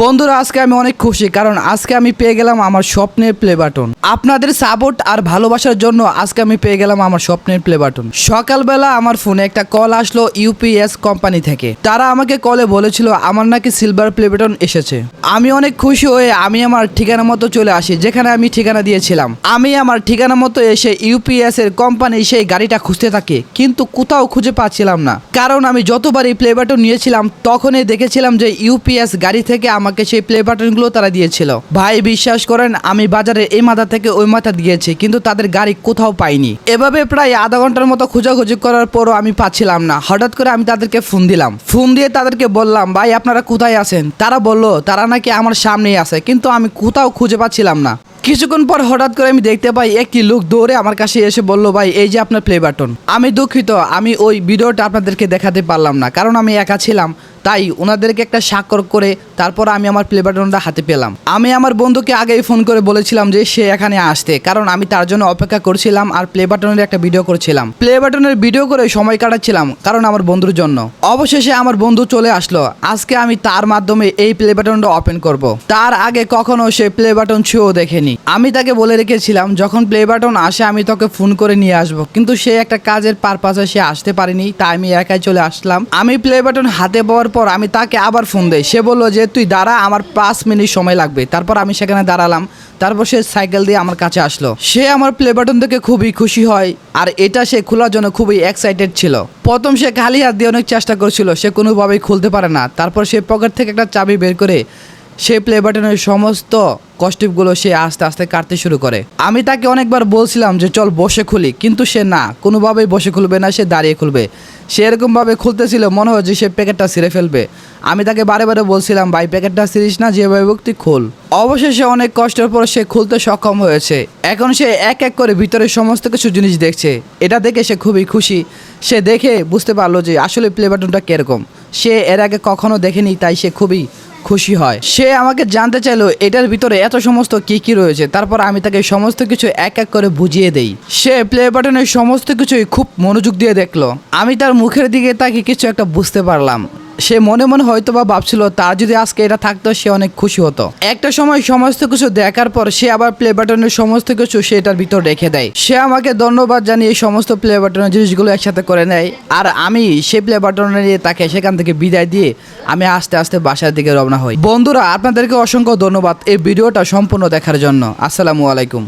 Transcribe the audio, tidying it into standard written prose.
বন্ধুরা আজকে আমি অনেক খুশি কারণ আজকে আমি পেয়ে গেলাম আমার স্বপ্নের প্লে বাটন। আপনাদের সাপোর্ট আর ভালোবাসার জন্য আজকে আমি পেয়ে গেলাম আমার স্বপ্নের প্লে বাটন। সকালবেলা আমার ফোনে একটা কল আসলো ইউপিএস কোম্পানি থেকে। তারা আমাকে কলে বলেছিল আমার নাকি সিলভার প্লে বাটন এসেছে। আমি অনেক খুশি হয়ে আমি আমার ঠিকানা মতো চলে আসি, যেখানে আমি ঠিকানা দিয়েছিলাম। আমি আমার ঠিকানা মতো এসে ইউপিএস এর কোম্পানি সেই গাড়িটা খুঁজতে থাকি, কিন্তু কোথাও খুঁজে পাচ্ছিলাম না। কারণ আমি যতবারই প্লে বাটন নিয়েছিলাম তখনই দেখেছিলাম যে ইউপিএস গাড়ি থেকে আমাকে সেই প্লে বাটনগুলো তারা দিয়েছিল। ভাই বিশ্বাস করেন, আমি বাজারে এই মাথা থেকে ওই মাথা দিয়েছি, কিন্তু তাদের গাড়ি কোথাও পাইনি। এভাবে প্রায় আধা ঘন্টার মতো খোঁজাখুঁজি করার পরও আমি পাচ্ছিলাম না। হঠাৎ করে আমি তাদেরকে ফোন দিলাম। ফোন দিয়ে তাদেরকে বললাম, ভাই আপনারা কোথায় আছেন? তারা বলল তারা নাকি আমার সামনেই আছে, কিন্তু আমি কোথাও খুঁজে পাচ্ছিলাম না। কিছুক্ষণ পর হঠাৎ করে আমি দেখতে পাই একটি লোক দৌড়ে আমার কাছে এসে বলল, ভাই এই যে আপনার প্লে বাটন। আমি দুঃখিত, আমি ওই ভিডিওটা আপনাদেরকে দেখাতে পারলাম না, কারণ আমি একা ছিলাম। তাই ওনাদেরকে একটা স্বাক্ষর করে তারপর আমি আমার প্লে বাটনটা হাতে পেলাম। আমি আমার বন্ধুকে আগেই ফোন করে বলেছিলাম যে সে এখানে আসতে, কারণ আমি তার জন্য অপেক্ষা করছিলাম আর প্লে বাটনের একটা ভিডিও করছিলাম। প্লে বাটনের ভিডিও করে সময় কাটাচ্ছিলাম কারণ আমার বন্ধুর জন্য। অবশেষে আমার বন্ধু চলে আসলো। আজকে আমি তার মাধ্যমে এই প্লে বাটনটা ওপেন করব। তার আগে কখনো সে প্লে বাটন ছুঁয়েও দেখেনি। আমি তাকে বলে রেখেছিলাম যখন প্লে বাটন আসে আমি তোকে ফোন করে নিয়ে আসবো, কিন্তু সে একটা কাজের পারপাসে সে আসতে পারেনি, তাই আমি একাই চলে আসলাম। আমি প্লে বাটন হাতে পাওয়ার পর আমি তাকে আবার ফোন দেই। সে বললো যে তুই দাঁড়া, আমার 5 মিনিট সময় লাগবে। তারপর আমি সেখানে দাঁড়ালাম। তারপর সে সাইকেল দিয়ে আমার কাছে আসলো। সে আমার প্লে বাটন থেকে খুবই খুশি হয়, আর এটা সে খোলার জন্য খুবই এক্সাইটেড ছিল। প্রথম সে খালি হাত দিয়ে অনেক চেষ্টা করছিল, সে কোনোভাবেই খুলতে পারে না। তারপর সে পকেট থেকে একটা চাবি বের করে সে প্লে বাটনের সমস্ত কস্টিপগুলো সে আস্তে আস্তে কাটতে শুরু করে। আমি তাকে অনেকবার বলছিলাম যে চল বসে খুলি, কিন্তু সে না, কোনোভাবেই বসে খুলবে না, সে দাঁড়িয়ে খুলবে। সে এরকমভাবে খুলতেছিল মনে হয় যে সে প্যাকেটটা ছিঁড়ে ফেলবে। আমি তাকে বারে বারে বলছিলাম, ভাই প্যাকেটটা ছিঁড়িস না, যেভাবে হোক তুই খোল। অবশেষে অনেক কষ্টের পর সে খুলতে সক্ষম হয়েছে। এখন সে এক এক করে ভিতরে সমস্ত কিছু জিনিস দেখছে। এটা দেখে সে খুবই খুশি। সে দেখে বুঝতে পারলো যে আসলে প্লে বাটনটা কিরকম। সে এর আগে কখনো দেখেনি, তাই সে খুবই খুশি হয়। সে আমাকে জানতে চাইলো এটার ভিতরে এত সমস্ত কি কি রয়েছে। তারপর আমি তাকে সমস্ত কিছু এক এক করে বুঝিয়ে দেই। সে প্লে বাটনের সমস্ত কিছুই খুব মনোযোগ দিয়ে দেখলো। আমি তার মুখের দিকে তাকে কিছু একটা বুঝতে পারলাম। সে মনে মনে হয়তো বা ভাবছিল তার যদি আজকে এটা থাকতো সে অনেক খুশি হতো। একটা সময় সমস্ত কিছু দেখার পর সে আবার প্লে বাটনের সমস্ত কিছু সে এটার ভিতর রেখে দেয়। সে আমাকে ধন্যবাদ জানিয়ে সমস্ত প্লে বাটনের জিনিসগুলো একসাথে করে নেয়, আর আমি সেই প্লে বাটন নিয়ে তাকে সেখান থেকে বিদায় দিয়ে আমি আস্তে আস্তে বাসার দিকে রওনা হই। বন্ধুরা আপনাদেরকে অসংখ্য ধন্যবাদ এই ভিডিওটা সম্পূর্ণ দেখার জন্য। আসসালামু আলাইকুম।